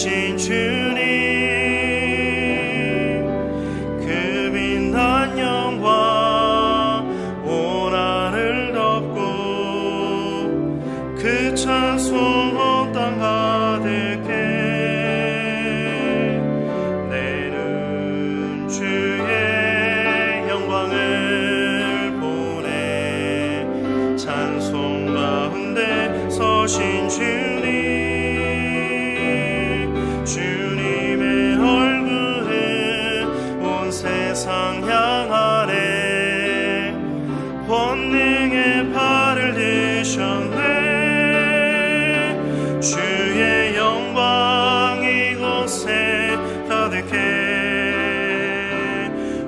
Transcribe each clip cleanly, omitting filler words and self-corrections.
되신 주님, 그 빛난 영광 온 하늘 덮고 그 찬송 온 땅 가득해. 내는 주의 영광을 보내. 찬송 가운데 서신 주님, 주님의 얼굴은 온 세상 향하네. 권능의 팔을 드셨네. 주의 영광 이곳에 가득해.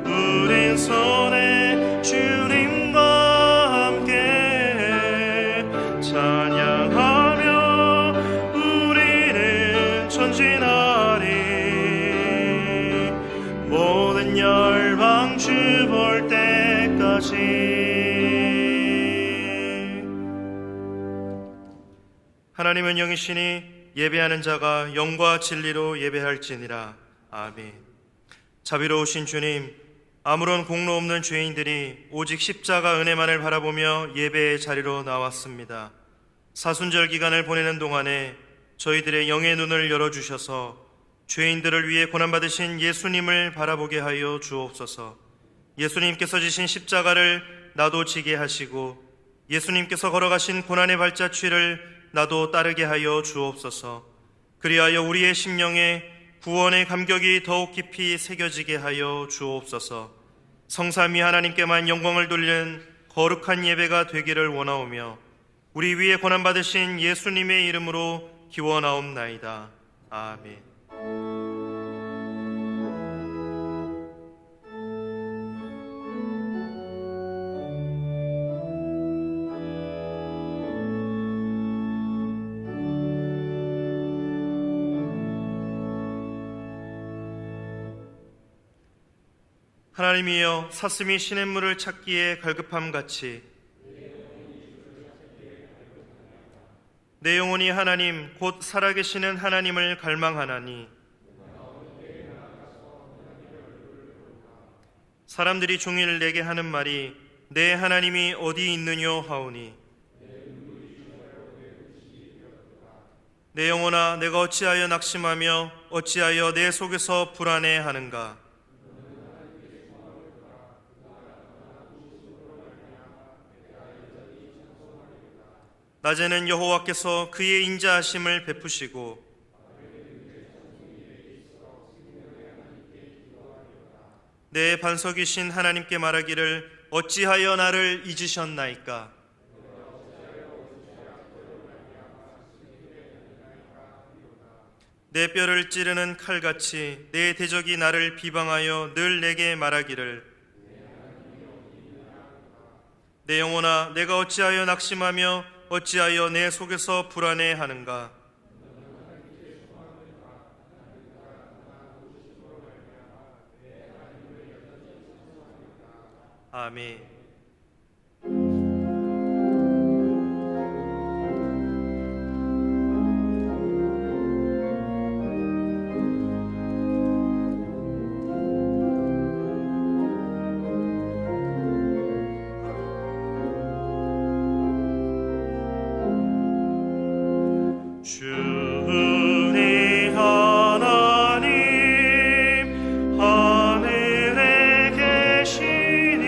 우린 손에 주님과 함께 찬양하며 우리는 전진하리. 모든 열방 주 볼 때까지. 하나님은 영이시니 예배하는 자가 영과 진리로 예배할지니라. 아멘. 자비로우신 주님, 아무런 공로 없는 죄인들이 오직 십자가 은혜만을 바라보며 예배의 자리로 나왔습니다. 사순절 기간을 보내는 동안에 저희들의 영의 눈을 열어주셔서 죄인들을 위해 고난받으신 예수님을 바라보게 하여 주옵소서. 예수님께서 지신 십자가를 나도 지게 하시고 예수님께서 걸어가신 고난의 발자취를 나도 따르게 하여 주옵소서. 그리하여 우리의 심령에 구원의 감격이 더욱 깊이 새겨지게 하여 주옵소서. 성삼위 하나님께만 영광을 돌리는 거룩한 예배가 되기를 원하오며 우리 위에 고난받으신 예수님의 이름으로 기원하옵나이다. 아멘. 하나님이여, 사슴이 시냇물을 찾기에 갈급함같이 내 영혼이 하나님 곧 살아계시는 하나님을 갈망하나니, 사람들이 종일 내게 하는 말이 내 하나님이 어디 있느뇨 하오니, 내 영혼아 내가 어찌하여 낙심하며 어찌하여 내 속에서 불안해하는가. 낮에는 여호와께서 그의 인자하심을 베푸시고 내 반석이신 하나님께 말하기를 어찌하여 나를 잊으셨나이까. 내 뼈를 찌르는 칼같이 내 대적이 나를 비방하여 늘 내게 말하기를 내 영혼아 내가 어찌하여 낙심하며 어찌하여 내 속에서 불안해하는가. 아멘. 주의 하나님 하늘에 계시니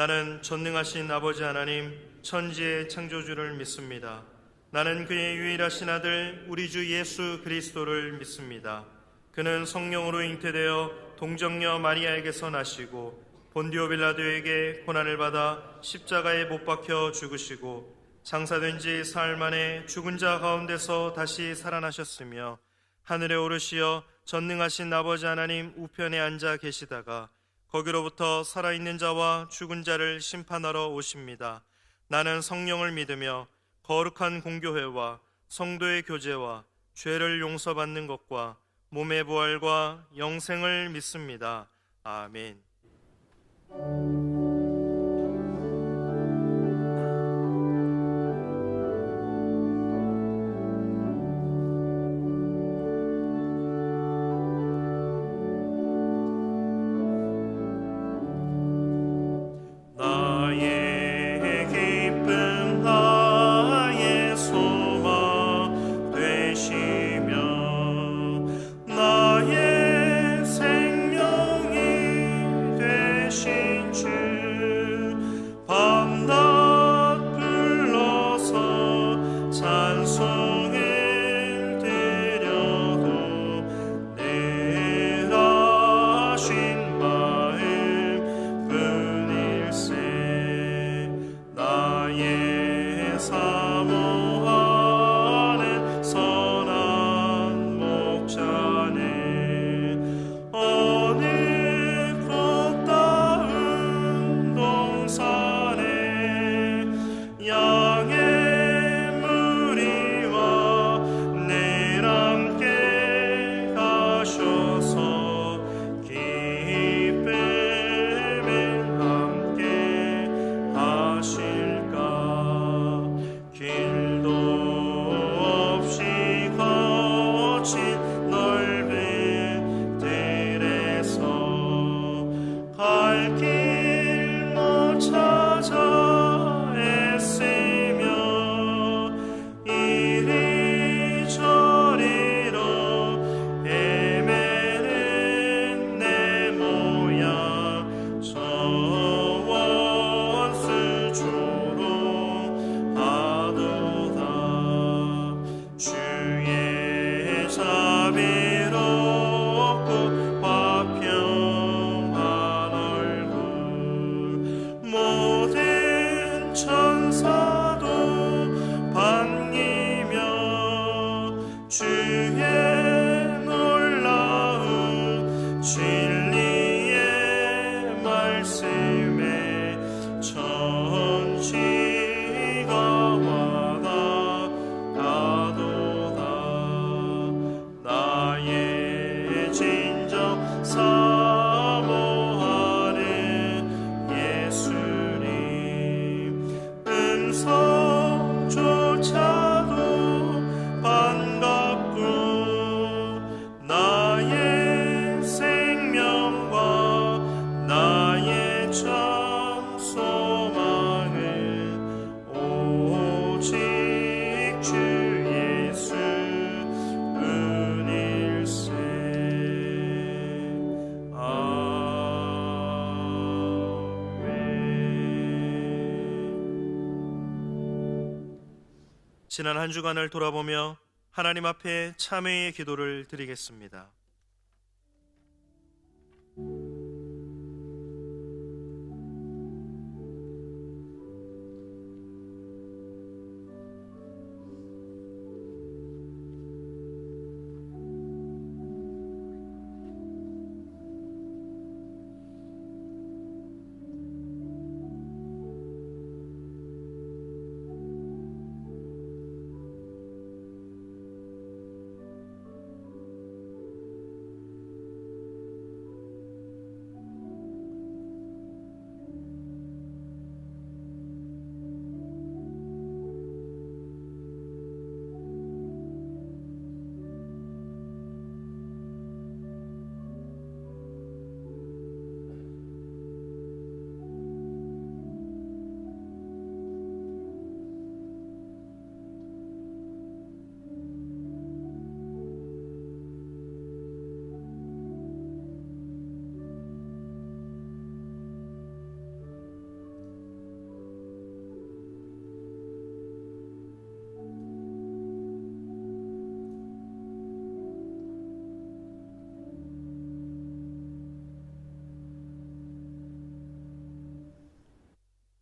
나는 전능하신 아버지 하나님 천지의 창조주를 믿습니다. 나는 그의 유일하신 아들 우리 주 예수 그리스도를 믿습니다. 그는 성령으로 잉태되어 동정녀 마리아에게서 나시고 본디오 빌라도에게 고난을 받아 십자가에 못 박혀 죽으시고 장사된 지 사흘 만에 죽은 자 가운데서 다시 살아나셨으며 하늘에 오르시어 전능하신 아버지 하나님 우편에 앉아 계시다가 거기로부터 살아있는 자와 죽은 자를 심판하러 오십니다. 나는 성령을 믿으며 거룩한 공교회와 성도의 교제와 죄를 용서받는 것과 몸의 부활과 영생을 믿습니다. 아멘. 지난 한 주간을 돌아보며 하나님 앞에 참회의 기도를 드리겠습니다.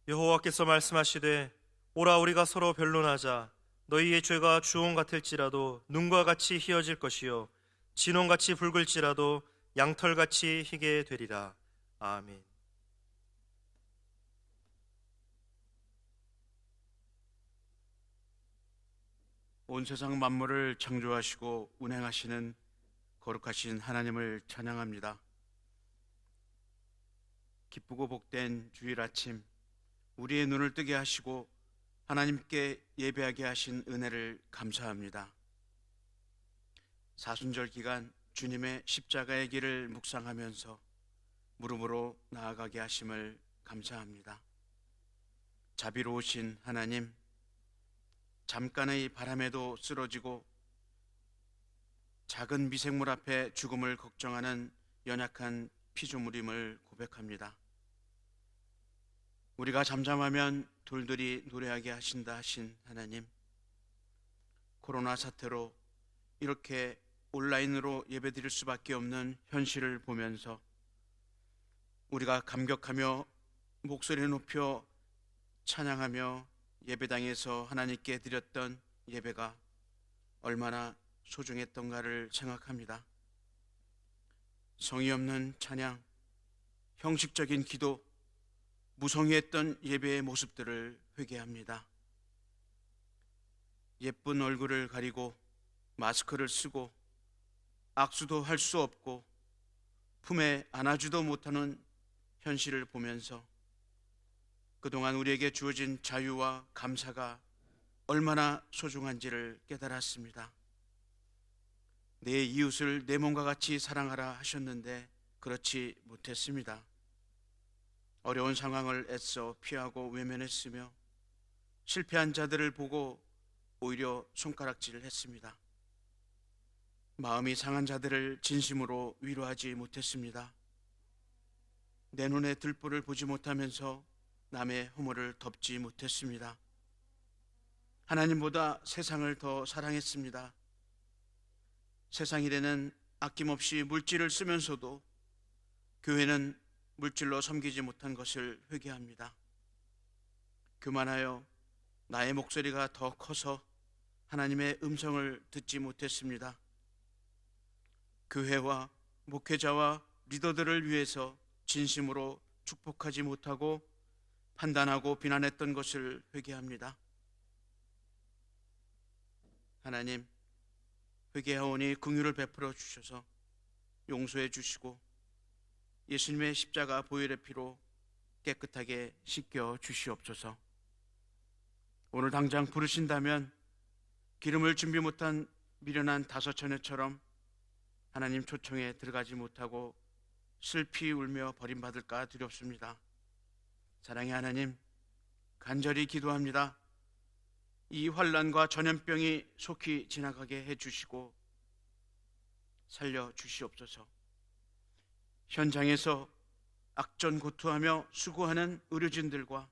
여호와께서 말씀하시되 오라 우리가 서로 변론하자. 너희의 죄가 주홍 같을지라도 눈과 같이 희어질 것이요 진홍같이 붉을지라도 양털같이 희게 되리라. 아멘. 온 세상 만물을 창조하시고 운행하시는 거룩하신 하나님을 찬양합니다. 기쁘고 복된 주일 아침, 우리의 눈을 뜨게 하시고 하나님께 예배하게 하신 은혜를 감사합니다. 사순절 기간 주님의 십자가의 길을 묵상하면서 무릎으로 나아가게 하심을 감사합니다. 자비로우신 하나님, 잠깐의 바람에도 쓰러지고 작은 미생물 앞에 죽음을 걱정하는 연약한 피조물임을 고백합니다. 우리가 잠잠하면 돌들이 노래하게 하신다 하신 하나님, 코로나 사태로 이렇게 온라인으로 예배드릴 수밖에 없는 현실을 보면서 우리가 감격하며 목소리 높여 찬양하며 예배당에서 하나님께 드렸던 예배가 얼마나 소중했던가를 생각합니다. 성의 없는 찬양, 형식적인 기도, 무성의했던 예배의 모습들을 회개합니다. 예쁜 얼굴을 가리고 마스크를 쓰고 악수도 할 수 없고 품에 안아주도 못하는 현실을 보면서 그동안 우리에게 주어진 자유와 감사가 얼마나 소중한지를 깨달았습니다. 내 이웃을 내 몸과 같이 사랑하라 하셨는데 그렇지 못했습니다. 어려운 상황을 애써 피하고 외면했으며 실패한 자들을 보고 오히려 손가락질을 했습니다. 마음이 상한 자들을 진심으로 위로하지 못했습니다. 내 눈에 들보를 보지 못하면서 남의 허물을 덮지 못했습니다. 하나님보다 세상을 더 사랑했습니다. 세상 일에는 아낌없이 물질을 쓰면서도 교회는 물질로 섬기지 못한 것을 회개합니다. 교만하여 나의 목소리가 더 커서 하나님의 음성을 듣지 못했습니다. 교회와 목회자와 리더들을 위해서 진심으로 축복하지 못하고 판단하고 비난했던 것을 회개합니다. 하나님, 회개하오니 긍휼을 베풀어 주셔서 용서해 주시고 예수님의 십자가 보혈의 피로 깨끗하게 씻겨 주시옵소서. 오늘 당장 부르신다면 기름을 준비 못한 미련한 다섯 처녀처럼 하나님 초청에 들어가지 못하고 슬피 울며 버림받을까 두렵습니다. 사랑의 하나님, 간절히 기도합니다. 이 환난과 전염병이 속히 지나가게 해주시고 살려주시옵소서. 현장에서 악전고투하며 수고하는 의료진들과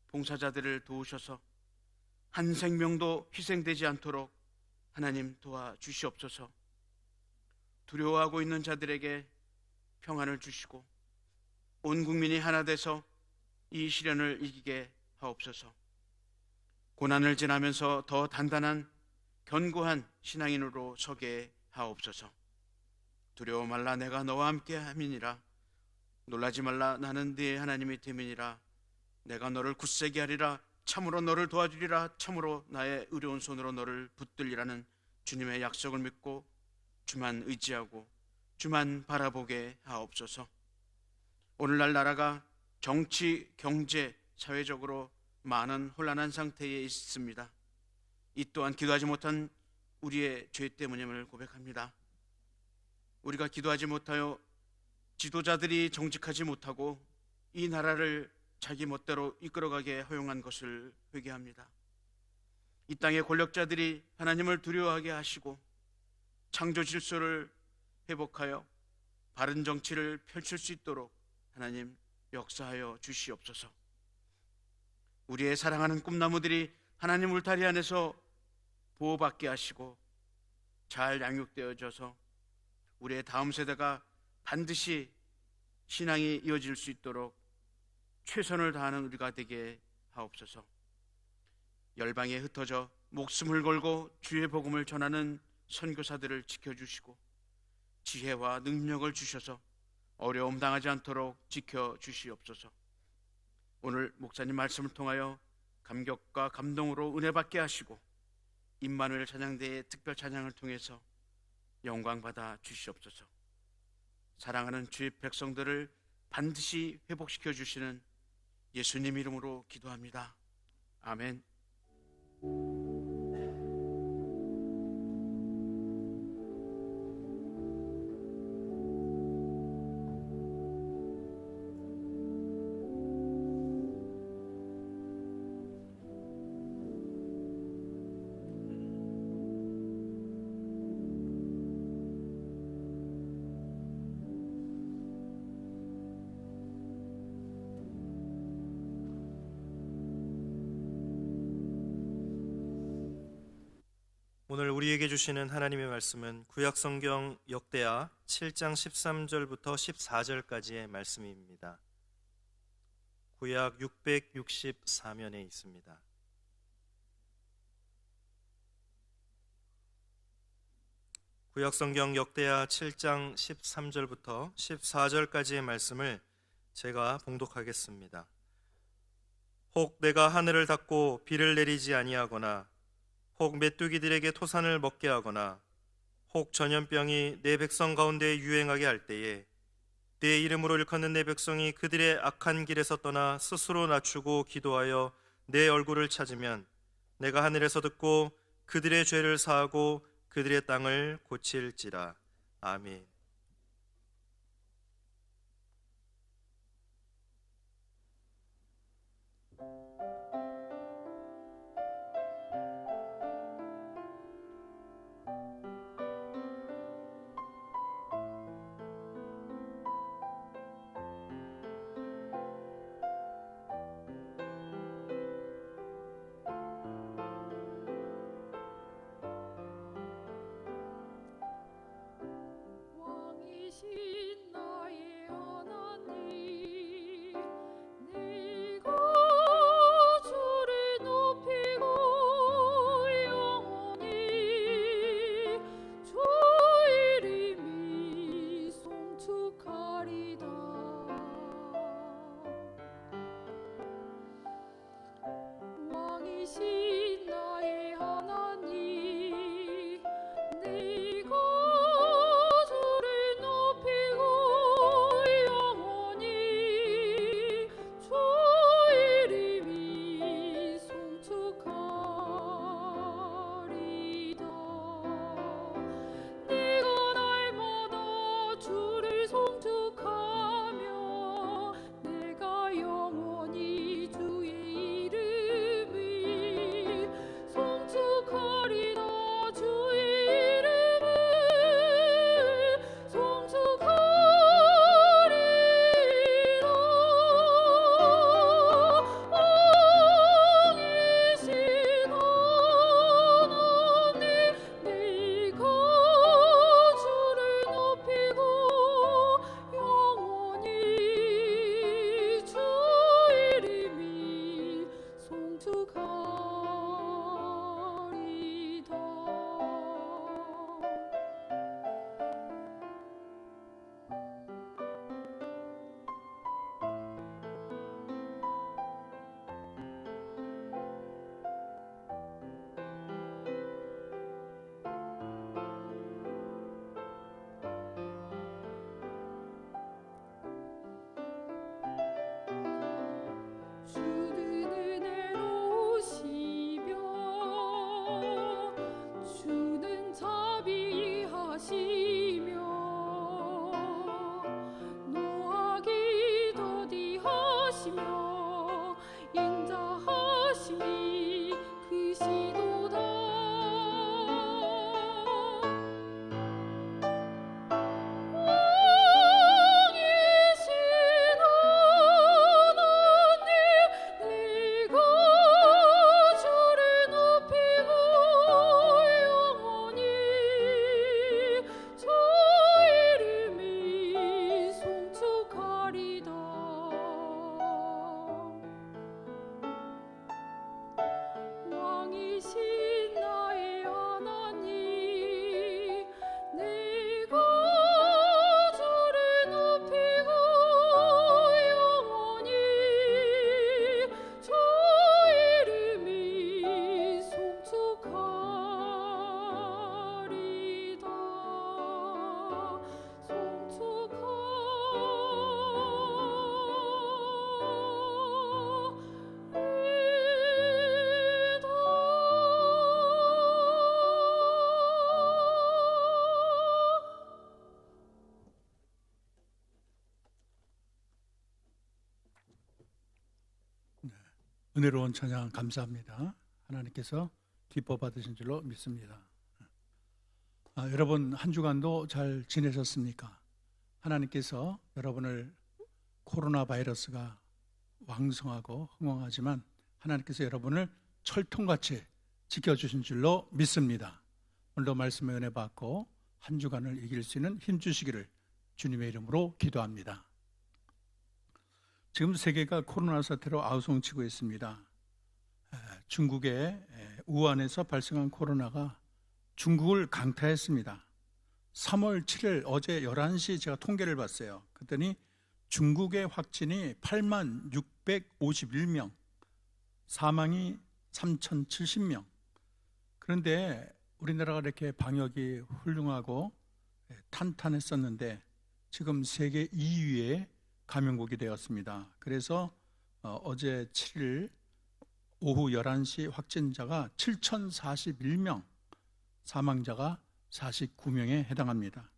봉사자들을 도우셔서 한 생명도 희생되지 않도록 하나님 도와주시옵소서. 두려워하고 있는 자들에게 평안을 주시고 온 국민이 하나 돼서 이 시련을 이기게 하옵소서. 고난을 지나면서 더 단단한 견고한 신앙인으로 서게 하옵소서. 두려워 말라, 내가 너와 함께 함이니라. 놀라지 말라, 나는 네 하나님이 됨이니라. 내가 너를 굳세게 하리라. 참으로 너를 도와주리라. 참으로 나의 의로운 손으로 너를 붙들리라는 주님의 약속을 믿고 주만 의지하고 주만 바라보게 하옵소서. 오늘날 나라가 정치, 경제, 사회적으로 많은 혼란한 상태에 있습니다. 이 또한 기도하지 못한 우리의 죄 때문임을 고백합니다. 우리가 기도하지 못하여 지도자들이 정직하지 못하고 이 나라를 자기 멋대로 이끌어가게 허용한 것을 회개합니다. 이 땅의 권력자들이 하나님을 두려워하게 하시고 창조 질서를 회복하여 바른 정치를 펼칠 수 있도록 하나님 역사하여 주시옵소서. 우리의 사랑하는 꿈나무들이 하나님 울타리 안에서 보호받게 하시고 잘 양육되어져서 우리의 다음 세대가 반드시 신앙이 이어질 수 있도록 최선을 다하는 우리가 되게 하옵소서. 열방에 흩어져 목숨을 걸고 주의 복음을 전하는 선교사들을 지켜주시고 지혜와 능력을 주셔서 어려움 당하지 않도록 지켜주시옵소서. 오늘 목사님 말씀을 통하여 감격과 감동으로 은혜 받게 하시고 임마누엘 찬양대의 특별 찬양을 통해서 영광 받아 주시옵소서. 사랑하는 주의 백성들을 반드시 회복시켜 주시는 예수님 이름으로 기도합니다. 아멘. 오늘 우리에게 주시는 하나님의 말씀은 구약성경 역대하 7장 13절부터 14절까지의 말씀입니다. 구약 664면에 있습니다. 구약성경 역대하 7장 13절부터 14절까지의 말씀을 제가 봉독하겠습니다. 혹 내가 하늘을 닫고 비를 내리지 아니하거나 혹 메뚜기들에게 토산을 먹게 하거나 혹 전염병이 내 백성 가운데 유행하게 할 때에 내 이름으로 일컫는 내 백성이 그들의 악한 길에서 떠나 스스로 낮추고 기도하여 내 얼굴을 찾으면 내가 하늘에서 듣고 그들의 죄를 사하고 그들의 땅을 고칠지라. 아멘. 은혜로운 찬양 감사합니다. 하나님께서 기뻐 받으신 줄로 믿습니다. 여러분 한 주간도 잘 지내셨습니까? 하나님께서 여러분을 코로나 바이러스가 왕성하고 흥왕하지만 하나님께서 여러분을 철통같이 지켜주신 줄로 믿습니다. 오늘도 말씀의 은혜 받고 한 주간을 이길 수 있는 힘 주시기를 주님의 이름으로 기도합니다. 지금 세계가 코로나 사태로 아우성치고 있습니다. 중국의 우한에서 발생한 코로나가 중국을 강타했습니다. 3월 7일 어제 11시 제가 통계를 봤어요. 그랬더니 중국의 확진이 8만 651명, 사망이 3,070명. 그런데 우리나라가 이렇게 방역이 훌륭하고 탄탄했었는데 지금 세계 2위의 감염국이 되었습니다. 그래서 어제 7일 오후 11시 확진자가 7,041명, 사망자가 49명에 해당합니다.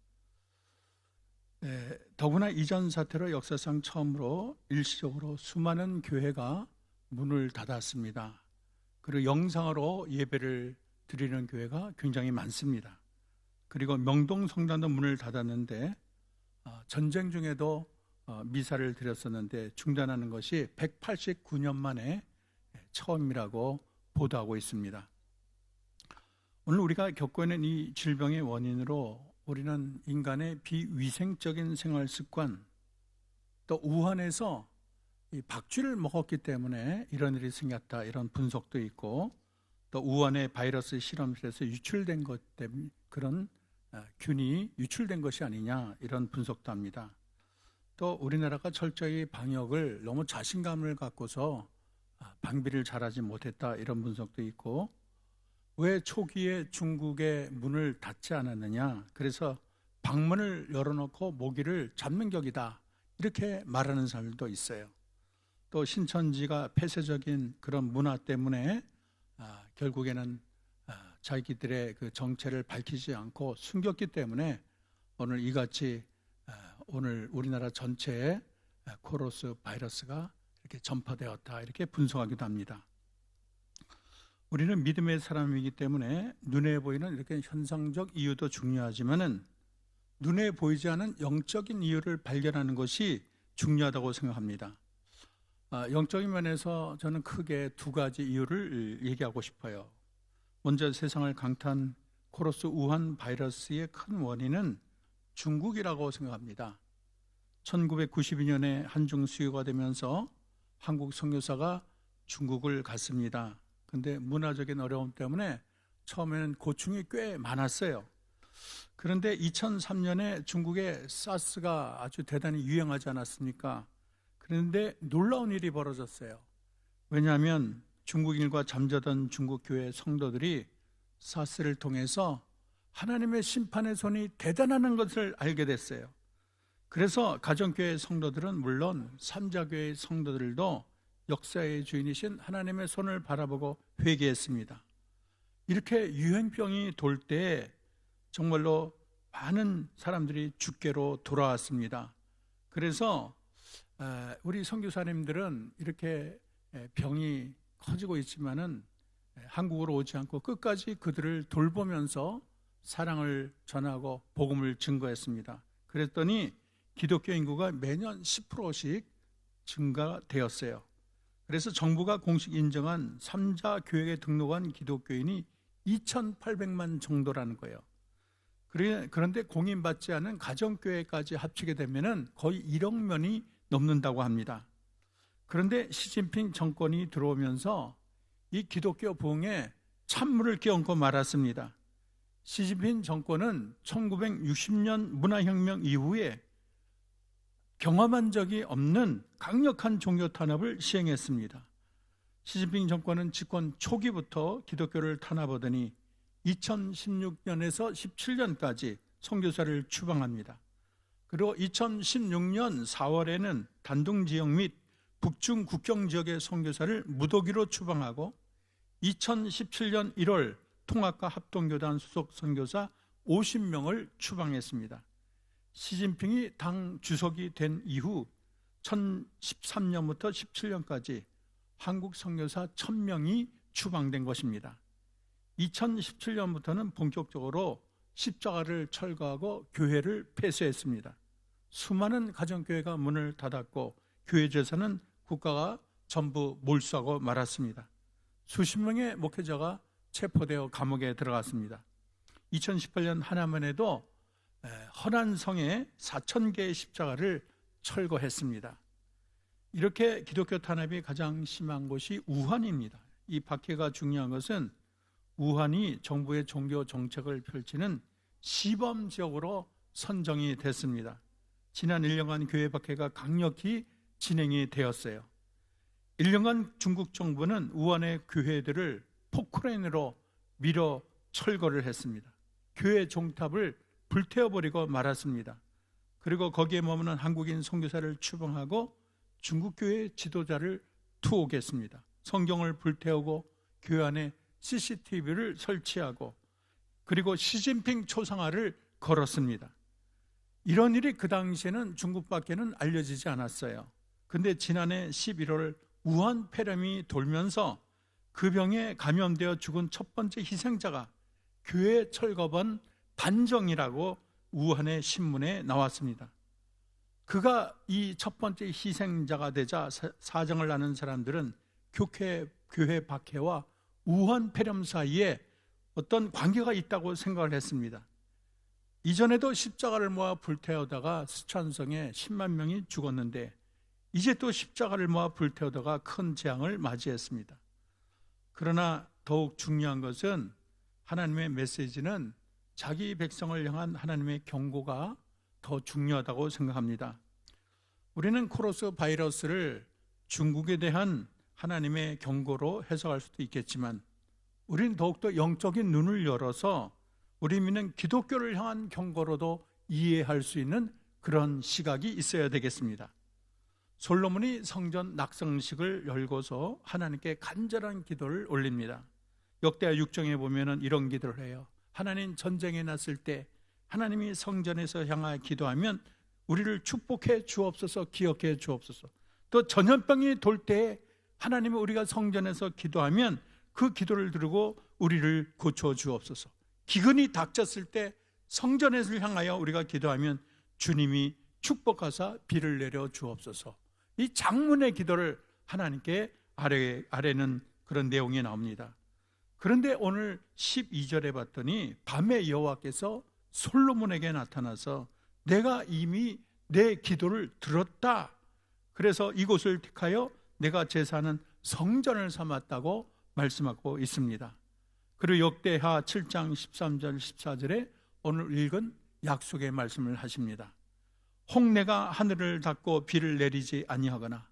더구나 이전 사태로 역사상 처음으로 일시적으로 수많은 교회가 문을 닫았습니다. 그리고 영상으로 예배를 드리는 교회가 굉장히 많습니다. 그리고 명동 성당도 문을 닫았는데 전쟁 중에도 미사를 드렸었는데 중단하는 것이 189년 만에 처음이라고 보도하고 있습니다. 오늘 우리가 겪고 있는 이 질병의 원인으로 우리는 인간의 비위생적인 생활 습관, 또 우한에서 이 박쥐를 먹었기 때문에 이런 일이 생겼다, 이런 분석도 있고, 또 우한의 바이러스 실험실에서 유출된 것 때문에 그런 균이 유출된 것이 아니냐, 이런 분석도 합니다. 또 우리나라가 철저히 방역을 너무 자신감을 갖고서 방비를 잘하지 못했다, 이런 분석도 있고, 왜 초기에 중국의 문을 닫지 않았느냐, 그래서 방문을 열어놓고 모기를 잡는 격이다, 이렇게 말하는 사람들도 있어요. 또 신천지가 폐쇄적인 그런 문화 때문에 결국에는 자기들의 그 정체를 밝히지 않고 숨겼기 때문에 오늘 이같이 오늘 우리나라 전체에 코로나 바이러스가 이렇게 전파되었다, 이렇게 분석하기도 합니다. 우리는 믿음의 사람이기 때문에 눈에 보이는 이렇게 현상적 이유도 중요하지만은 눈에 보이지 않은 영적인 이유를 발견하는 것이 중요하다고 생각합니다. 영적인 면에서 저는 크게 두 가지 이유를 얘기하고 싶어요. 먼저 세상을 강타한 코로나 우한 바이러스의 큰 원인은 중국이라고 생각합니다. 1992년에 한중 수교가 되면서 한국 선교사가 중국을 갔습니다. 근데 문화적인 어려움 때문에 처음에는 고충이 꽤 많았어요. 그런데 2003년에 중국에 사스가 아주 대단히 유행하지 않았습니까? 그런데 놀라운 일이 벌어졌어요. 왜냐하면 중국인과 잠자던 중국 교회 성도들이 사스를 통해서 하나님의 심판의 손이 대단하는 것을 알게 됐어요. 그래서 가정교회 성도들은 물론 삼자교회 성도들도 역사의 주인이신 하나님의 손을 바라보고 회개했습니다. 이렇게 유행병이 돌 때 정말로 많은 사람들이 주께로 돌아왔습니다. 그래서 우리 선교사님들은 이렇게 병이 커지고 있지만은 한국으로 오지 않고 끝까지 그들을 돌보면서 사랑을 전하고 복음을 증거했습니다. 그랬더니 기독교 인구가 매년 10%씩 증가되었어요. 그래서 정부가 공식 인정한 3자 교회에 등록한 기독교인이 2,800만 정도라는 거예요. 그런데 공인받지 않은 가정교회까지 합치게 되면 거의 1억 명이 넘는다고 합니다. 그런데 시진핑 정권이 들어오면서 이 기독교 부흥에 찬물을 끼얹고 말았습니다. 시진핑 정권은 1960년 문화혁명 이후에 경험한 적이 없는 강력한 종교 탄압을 시행했습니다. 시진핑 정권은 집권 초기부터 기독교를 탄압하더니 2016년에서 17년까지 선교사를 추방합니다. 그리고 2016년 4월에는 단둥 지역 및 북중 국경 지역의 선교사를 무더기로 추방하고 2017년 1월 통합과 합동교단 소속 선교사 50명을 추방했습니다. 시진핑이 당 주석이 된 이후 2013년부터 17년까지 한국 선교사 1000명이 추방된 것입니다. 2017년부터는 본격적으로 십자가를 철거하고 교회를 폐쇄했습니다. 수많은 가정교회가 문을 닫았고 교회 재산은 국가가 전부 몰수하고 말았습니다. 수십 명의 목회자가 체포되어 감옥에 들어갔습니다. 2018년 하나만에도 허난성에 4,000개의 십자가를 철거했습니다. 이렇게 기독교 탄압이 가장 심한 곳이 우한입니다. 이 박해가 중요한 것은 우한이 정부의 종교 정책을 펼치는 시범 지역으로 선정이 됐습니다. 지난 1년간 교회 박해가 강력히 진행이 되었어요. 1년간 중국 정부는 우한의 교회들을 포크레인으로 밀어 철거를 했습니다. 교회 종탑을 불태워버리고 말았습니다. 그리고 거기에 머무는 한국인 선교사를 추방하고 중국 교회 지도자를 투옥했습니다. 성경을 불태우고 교회 안에 CCTV를 설치하고 그리고 시진핑 초상화를 걸었습니다. 이런 일이 그 당시에는 중국밖에는 알려지지 않았어요. 근데 지난해 11월 우한 폐렴이 돌면서 그 병에 감염되어 죽은 첫 번째 희생자가 교회 철거반 반정이라고 우한의 신문에 나왔습니다. 그가 이 첫 번째 희생자가 되자 사정을 아는 사람들은 교회 박해와 우한 폐렴 사이에 어떤 관계가 있다고 생각을 했습니다. 이전에도 십자가를 모아 불태우다가 스촨성에 10만 명이 죽었는데 이제 또 십자가를 모아 불태우다가 큰 재앙을 맞이했습니다. 그러나 더욱 중요한 것은 하나님의 메시지는 자기 백성을 향한 하나님의 경고가 더 중요하다고 생각합니다. 우리는 코로나 바이러스를 중국에 대한 하나님의 경고로 해석할 수도 있겠지만 우리는 더욱더 영적인 눈을 열어서 우리 믿는 기독교를 향한 경고로도 이해할 수 있는 그런 시각이 있어야 되겠습니다. 솔로몬이 성전 낙성식을 열고서 하나님께 간절한 기도를 올립니다. 역대하 6장에 보면은 이런 기도를 해요. 하나님, 전쟁이 났을 때 하나님이 성전에서 향하여 기도하면 우리를 축복해 주옵소서, 기억해 주옵소서. 또 전염병이 돌 때 하나님이 우리가 성전에서 기도하면 그 기도를 들고 우리를 고쳐 주옵소서. 기근이 닥쳤을 때 성전에서 향하여 우리가 기도하면 주님이 축복하사 비를 내려 주옵소서. 이 장문의 기도를 하나님께 아뢰는 그런 내용이 나옵니다. 그런데 오늘 12절에 봤더니 밤에 여호와께서 솔로몬에게 나타나서 내가 이미 내 기도를 들었다. 그래서 이곳을 택하여 내가 제사하는 성전을 삼았다고 말씀하고 있습니다. 그리고 역대하 7장 13절 14절에 오늘 읽은 약속의 말씀을 하십니다. 혹 내가 하늘을 닫고 비를 내리지 아니하거나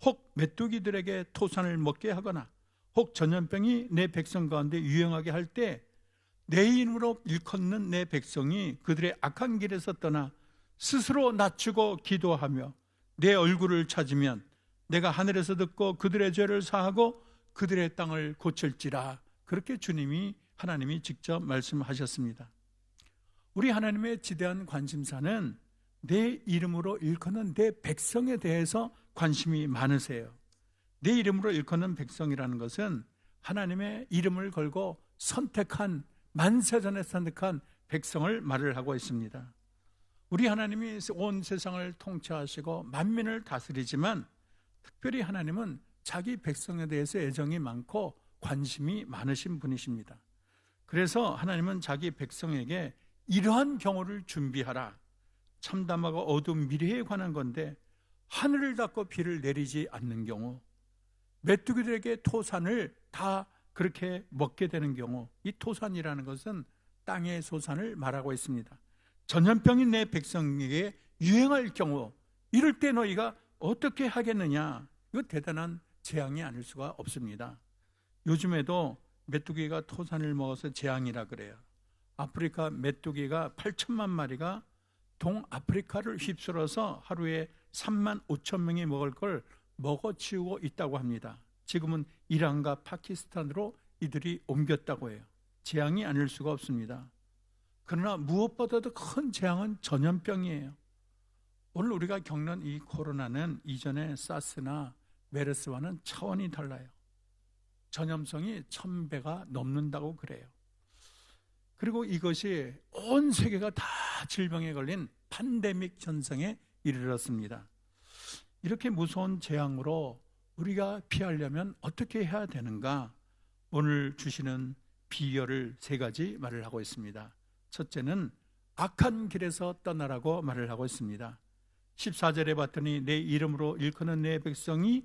혹 메뚜기들에게 토산을 먹게 하거나 혹 전염병이 내 백성 가운데 유행하게 할 때 내 이름으로 일컫는 내 백성이 그들의 악한 길에서 떠나 스스로 낮추고 기도하며 내 얼굴을 찾으면 내가 하늘에서 듣고 그들의 죄를 사하고 그들의 땅을 고칠지라. 그렇게 하나님이 직접 말씀하셨습니다. 우리 하나님의 지대한 관심사는 내 이름으로 일컫는 내 백성에 대해서 관심이 많으세요. 내 이름으로 일컫는 백성이라는 것은 하나님의 이름을 걸고 선택한, 만세전에 선택한 백성을 말을 하고 있습니다. 우리 하나님이 온 세상을 통치하시고 만민을 다스리지만 특별히 하나님은 자기 백성에 대해서 애정이 많고 관심이 많으신 분이십니다. 그래서 하나님은 자기 백성에게 이러한 경우를 준비하라. 참담하고 어두운 미래에 관한 건데 하늘을 닫고 비를 내리지 않는 경우, 메뚜기들에게 토산을 다 그렇게 먹게 되는 경우, 이 토산이라는 것은 땅의 소산을 말하고 있습니다. 전염병이 내 백성에게 유행할 경우 이럴 때 너희가 어떻게 하겠느냐? 이거 대단한 재앙이 아닐 수가 없습니다. 요즘에도 메뚜기가 토산을 먹어서 재앙이라 그래요. 아프리카 메뚜기가 8천만 마리가 동아프리카를 휩쓸어서 하루에 3만 5천 명이 먹을 걸 먹어치우고 있다고 합니다. 지금은 이란과 파키스탄으로 이들이 옮겼다고 해요. 재앙이 아닐 수가 없습니다. 그러나 무엇보다도 큰 재앙은 전염병이에요. 오늘 우리가 겪는 이 코로나는 이전에 사스나 메르스와는 차원이 달라요. 전염성이 1000배가 넘는다고 그래요. 그리고 이것이 온 세계가 다 질병에 걸린 팬데믹 현상에 이르렀습니다. 이렇게 무서운 재앙으로 우리가 피하려면 어떻게 해야 되는가? 오늘 주시는 비결을 3가지 말을 하고 있습니다. 첫째는 악한 길에서 떠나라고 말을 하고 있습니다. 14절에 봤더니 내 이름으로 일컫는 내 백성이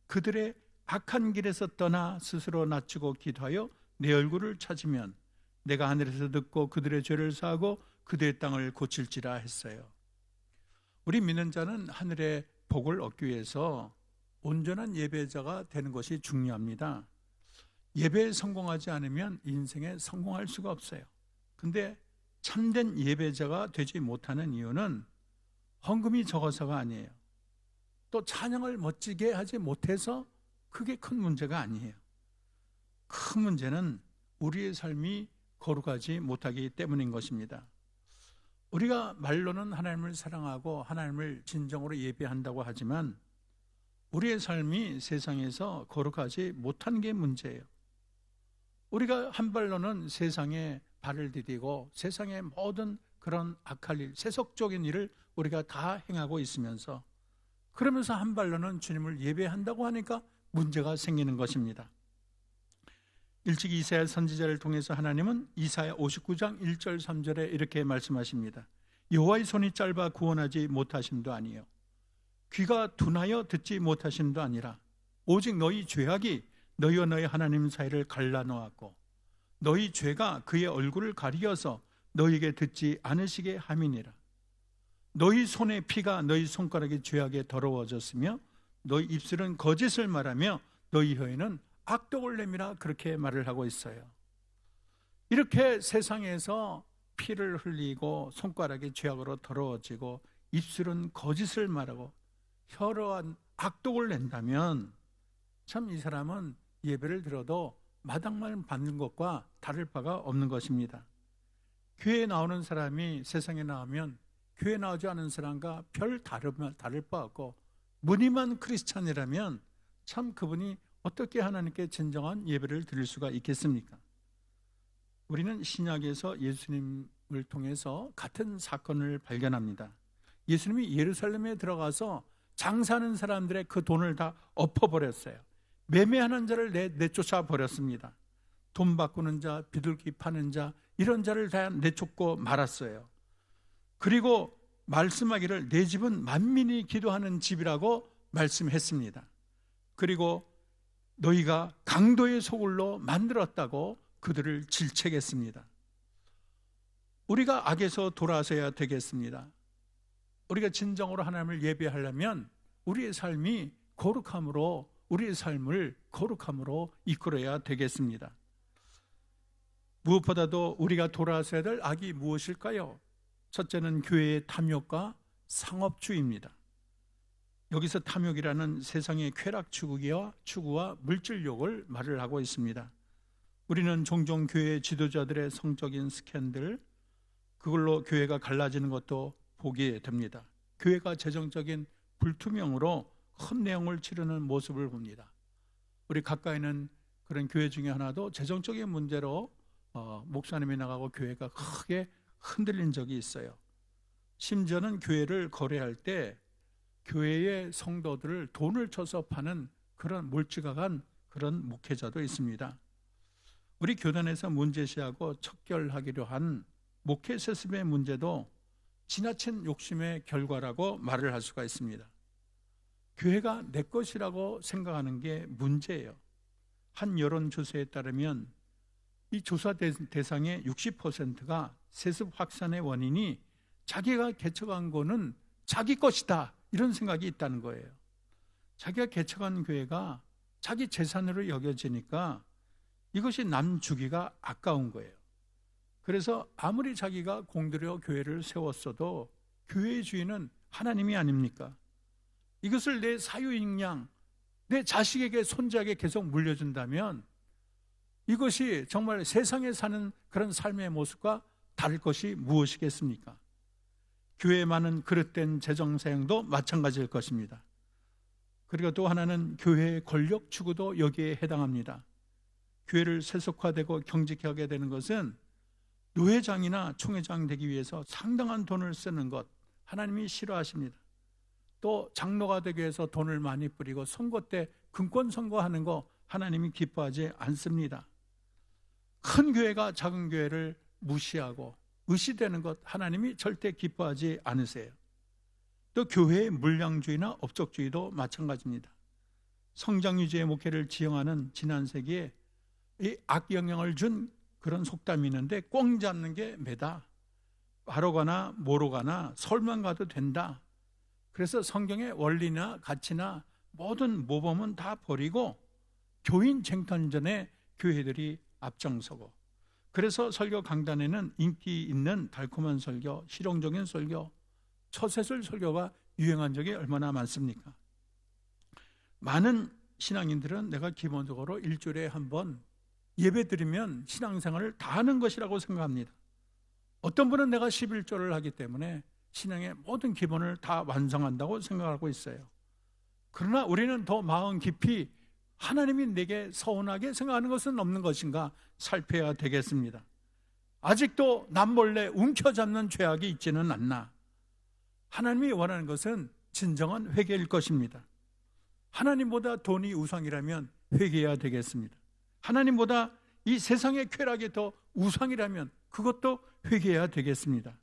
그들의 악한 길에서 떠나 스스로 낮추고 기도하여 내 얼굴을 찾으면 내가 하늘에서 듣고 그들의 죄를 사하고 그들의 땅을 고칠지라 했어요. 우리 믿는 자는 하늘의 복을 얻기 위해서 온전한 예배자가 되는 것이 중요합니다. 예배에 성공하지 않으면 인생에 성공할 수가 없어요. 근데 참된 예배자가 되지 못하는 이유는 헌금이 적어서가 아니에요. 또 찬양을 멋지게 하지 못해서 그게 큰 문제가 아니에요. 큰 문제는 우리의 삶이 거룩하지 못하기 때문인 것입니다. 우리가 말로는 하나님을 사랑하고 하나님을 진정으로 예배한다고 하지만 우리의 삶이 세상에서 거룩하지 못한 게 문제예요. 우리가 한 발로는 세상에 발을 디디고 세상의 모든 그런 악할 일, 세속적인 일을 우리가 다 행하고 있으면서 그러면서 한 발로는 주님을 예배한다고 하니까 문제가 생기는 것입니다. 일찍 이사야 선지자를 통해서 하나님은 이사야 59장 1절 3절에 이렇게 말씀하십니다. 여호와의 손이 짧아 구원하지 못하심도 아니요 귀가 둔하여 듣지 못하심도 아니라 오직 너희 죄악이 너희와 너희 하나님 사이를 갈라놓았고 너희 죄가 그의 얼굴을 가리어서 너희에게 듣지 않으시게 함이니라. 너희 손의 피가 너희 손가락의 죄악에 더러워졌으며 너희 입술은 거짓을 말하며 너희 혀에는 악독을 내밀어 그렇게 말을 하고 있어요. 이렇게 세상에서 피를 흘리고 손가락이 죄악으로 더러워지고 입술은 거짓을 말하고 혀로한 악독을 낸다면 참 이 사람은 예배를 들어도 마당만 받는 것과 다를 바가 없는 것입니다. 교회에 나오는 사람이 세상에 나오면 교회에 나오지 않은 사람과 별 다를 바 없고 무늬만 크리스찬이라면 참 그분이 어떻게 하나님께 진정한 예배를 드릴 수가 있겠습니까? 우리는 신약에서 예수님을 통해서 같은 사건을 발견합니다. 예수님이 예루살렘에 들어가서 장사하는 사람들의 그 돈을 다 엎어버렸어요. 매매하는 자를 내쫓아 버렸습니다. 돈 바꾸는 자, 비둘기 파는 자, 이런 자를 다 내쫓고 말았어요. 그리고 말씀하기를 내 집은 만민이 기도하는 집이라고 말씀했습니다. 그리고 너희가 강도의 소굴로 만들었다고 그들을 질책했습니다. 우리가 악에서 돌아서야 되겠습니다. 우리가 진정으로 하나님을 예배하려면 우리의 삶이 거룩함으로 우리의 삶을 거룩함으로 이끌어야 되겠습니다. 무엇보다도 우리가 돌아서야 될 악이 무엇일까요? 첫째는 교회의 탐욕과 상업주의입니다. 여기서 탐욕이라는 세상의 쾌락 추구와 물질욕을 말을 하고 있습니다. 우리는 종종 교회 지도자들의 성적인 스캔들, 그걸로 교회가 갈라지는 것도 보게 됩니다. 교회가 재정적인 불투명으로 큰 내용을 치르는 모습을 봅니다. 우리 가까이는 그런 교회 중에 하나도 재정적인 문제로 목사님이 나가고 교회가 크게 흔들린 적이 있어요. 심지어는 교회를 거래할 때 교회의 성도들을 돈을 줘서 파는 그런 몰지각한 그런 목회자도 있습니다. 우리 교단에서 문제시하고 척결하기로 한 목회 세습의 문제도 지나친 욕심의 결과라고 말을 할 수가 있습니다. 교회가 내 것이라고 생각하는 게 문제예요. 한 여론조사에 따르면 이 조사 대상의 60%가 세습 확산의 원인이 자기가 개척한 거는 자기 것이다, 이런 생각이 있다는 거예요. 자기가 개척한 교회가 자기 재산으로 여겨지니까 이것이 남 주기가 아까운 거예요. 그래서 아무리 자기가 공들여 교회를 세웠어도 교회의 주인은 하나님이 아닙니까? 이것을 내 사유익량, 내 자식에게, 손자에게 계속 물려준다면 이것이 정말 세상에 사는 그런 삶의 모습과 다를 것이 무엇이겠습니까? 교회에 많은 그릇된 재정 사용도 마찬가지일 것입니다. 그리고 또 하나는 교회의 권력 추구도 여기에 해당합니다. 교회를 세속화되고 경직하게 되는 것은 노회장이나 총회장 되기 위해서 상당한 돈을 쓰는 것, 하나님이 싫어하십니다. 또 장로가 되기 위해서 돈을 많이 뿌리고 선거 때 금권 선거하는 거 하나님이 기뻐하지 않습니다. 큰 교회가 작은 교회를 무시하고 의시되는 것 하나님이 절대 기뻐하지 않으세요. 또 교회의 물량주의나 업적주의도 마찬가지입니다. 성장 위주의 목회를 지향하는 지난 세기에 이 악영향을 준 그런 속담이 있는데, 꽁 잡는 게 매다, 바로 가나 뭐로 가나 설만 가도 된다. 그래서 성경의 원리나 가치나 모든 모범은 다 버리고 교인 쟁탈전에 교회들이 앞장서고, 그래서 설교 강단에는 인기 있는 달콤한 설교, 실용적인 설교, 처세술 설교가 유행한 적이 얼마나 많습니까? 많은 신앙인들은 내가 기본적으로 일주일에 한 번 예배 드리면 신앙생활을 다 하는 것이라고 생각합니다. 어떤 분은 내가 11조를 하기 때문에 신앙의 모든 기본을 다 완성한다고 생각하고 있어요. 그러나 우리는 더 마음 깊이 하나님이 내게 서운하게 생각하는 것은 없는 것인가 살펴야 되겠습니다. 아직도 남몰래 움켜잡는 죄악이 있지는 않나? 하나님이 원하는 것은 진정한 회개일 것입니다. 하나님보다 돈이 우상이라면 회개해야 되겠습니다. 하나님보다 이 세상의 쾌락이 더 우상이라면 그것도 회개해야 되겠습니다.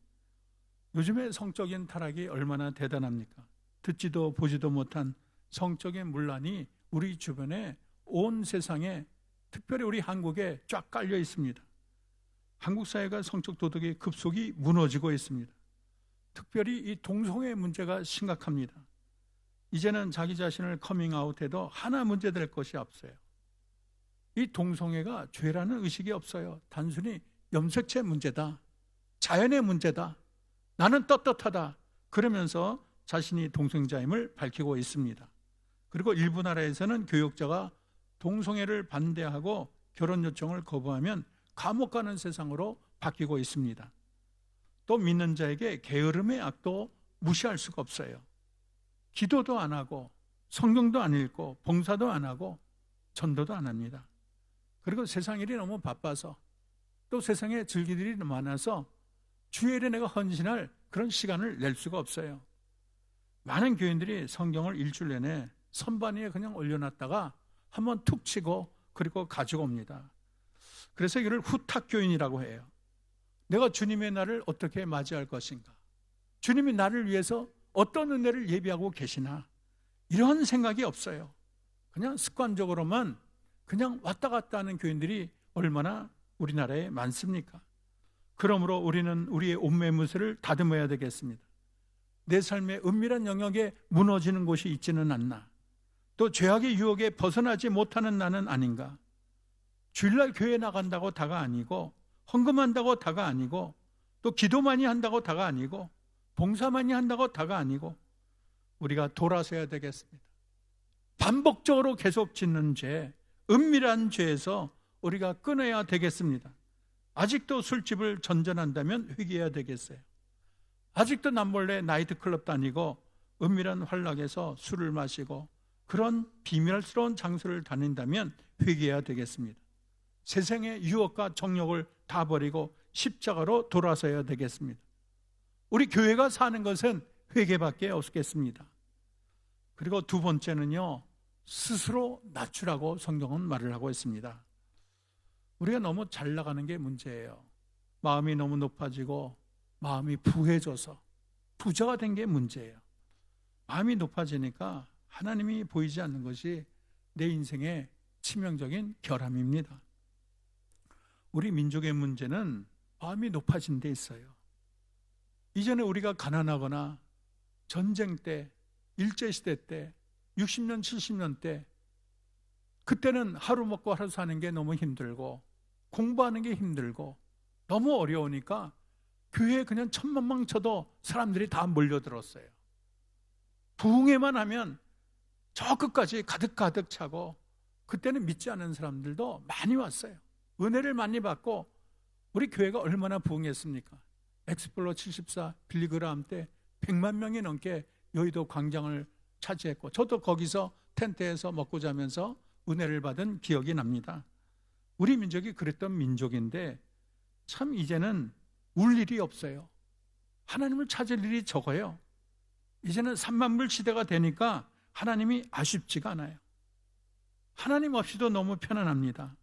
요즘에 성적인 타락이 얼마나 대단합니까? 듣지도 보지도 못한 성적인 문란이 우리 주변에, 온 세상에, 특별히 우리 한국에 쫙 깔려 있습니다. 한국 사회가 성적 도덕의 급속히 무너지고 있습니다. 특별히 이 동성애 문제가 심각합니다. 이제는 자기 자신을 커밍아웃해도 하나 문제될 것이 없어요. 이 동성애가 죄라는 의식이 없어요. 단순히 염색체 문제다, 자연의 문제다, 나는 떳떳하다, 그러면서 자신이 동성자임을 밝히고 있습니다. 그리고 일부 나라에서는 교역자가 동성애를 반대하고 결혼 요청을 거부하면 감옥 가는 세상으로 바뀌고 있습니다. 또 믿는 자에게 게으름의 악도 무시할 수가 없어요. 기도도 안 하고 성경도 안 읽고 봉사도 안 하고 전도도 안 합니다. 그리고 세상 일이 너무 바빠서, 또 세상에 즐길 일이 많아서 주일에 내가 헌신할 그런 시간을 낼 수가 없어요. 많은 교인들이 성경을 일주일 내내 선반 위에 그냥 올려놨다가 한번 툭 치고 그리고 가지고 옵니다. 그래서 이를 후탁교인이라고 해요. 내가 주님의 날을 어떻게 맞이할 것인가? 주님이 나를 위해서 어떤 은혜를 예비하고 계시나? 이런 생각이 없어요. 그냥 습관적으로만 그냥 왔다 갔다 하는 교인들이 얼마나 우리나라에 많습니까? 그러므로 우리는 우리의 옷매무새를 다듬어야 되겠습니다. 내 삶의 은밀한 영역에 무너지는 곳이 있지는 않나? 또 죄악의 유혹에 벗어나지 못하는 나는 아닌가? 주일날 교회 나간다고 다가 아니고, 헌금한다고 다가 아니고, 또 기도 많이 한다고 다가 아니고, 봉사 많이 한다고 다가 아니고, 우리가 돌아서야 되겠습니다. 반복적으로 계속 짓는 죄, 은밀한 죄에서 우리가 끊어야 되겠습니다. 아직도 술집을 전전한다면 회개해야 되겠어요. 아직도 남몰래 나이트클럽 다니고 은밀한 환락에서 술을 마시고 그런 비밀스러운 장소를 다닌다면 회개해야 되겠습니다. 세상의 유혹과 정욕을 다 버리고 십자가로 돌아서야 되겠습니다. 우리 교회가 사는 것은 회개밖에 없겠습니다. 그리고 두 번째는요, 스스로 낮추라고 성경은 말을 하고 있습니다. 우리가 너무 잘 나가는 게 문제예요. 마음이 너무 높아지고 마음이 부해져서 부자가 된 게 문제예요. 마음이 높아지니까 하나님이 보이지 않는 것이 내 인생의 치명적인 결함입니다. 우리 민족의 문제는 마음이 높아진 데 있어요. 이전에 우리가 가난하거나 전쟁 때, 일제시대 때, 60년, 70년 때, 그때는 하루 먹고 하루 사는 게 너무 힘들고 공부하는 게 힘들고 너무 어려우니까 교회에 그냥 천만망 쳐도 사람들이 다 몰려들었어요. 부흥회만 하면 저 끝까지 가득가득 차고, 그때는 믿지 않는 사람들도 많이 왔어요. 은혜를 많이 받고 우리 교회가 얼마나 부흥했습니까? 엑스플로 74 빌리그라함 때 100만 명이 넘게 여의도 광장을 차지했고 저도 거기서 텐트에서 먹고 자면서 은혜를 받은 기억이 납니다. 우리 민족이 그랬던 민족인데 참 이제는 울 일이 없어요. 하나님을 찾을 일이 적어요. 이제는 3만불 시대가 되니까 하나님이 아쉽지가 않아요. 하나님 없이도 너무 편안합니다.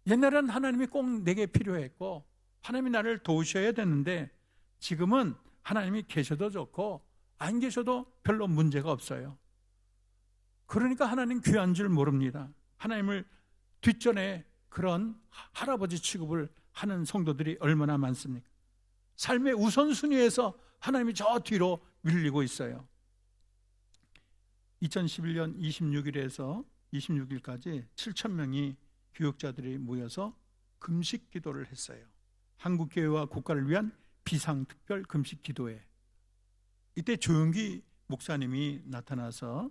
옛날에는 하나님이 꼭 내게 필요했고 하나님이 나를 도우셔야 되는데 지금은 하나님이 계셔도 좋고 안 계셔도 별로 문제가 없어요. 그러니까 하나님 귀한 줄 모릅니다. 하나님을 뒷전에 그런 할아버지 취급을 하는 성도들이 얼마나 많습니까? 삶의 우선순위에서 하나님이 저 뒤로 밀리고 있어요. 2011년 26일에서 26일까지 7,000명이 교육자들이 모여서 금식 기도를 했어요. 한국교회와 국가를 위한 비상특별 금식 기도회. 이때 조용기 목사님이 나타나서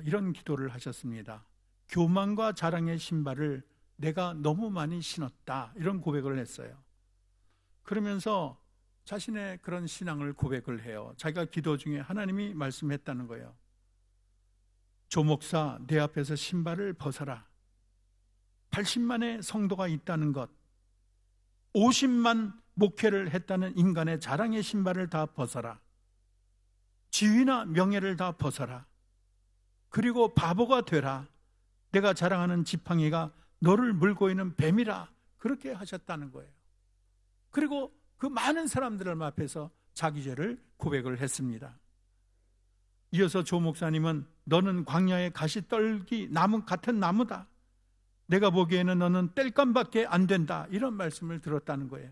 이런 기도를 하셨습니다. 교만과 자랑의 신발을 내가 너무 많이 신었다, 이런 고백을 했어요. 그러면서 자신의 그런 신앙을 고백을 해요. 자기가 기도 중에 하나님이 말씀했다는 거예요. 조 목사, 내 앞에서 신발을 벗어라. 80만의 성도가 있다는 것, 50만 목회를 했다는 인간의 자랑의 신발을 다 벗어라. 지위나 명예를 다 벗어라. 그리고 바보가 되라. 내가 자랑하는 지팡이가 너를 물고 있는 뱀이라. 그렇게 하셨다는 거예요. 그리고 그 많은 사람들 앞에서 자기 죄를 고백을 했습니다. 이어서 조 목사님은 너는 광야의 가시떨기 나무 같은 나무다. 내가 보기에는 너는 땔감밖에 안 된다. 이런 말씀을 들었다는 거예요.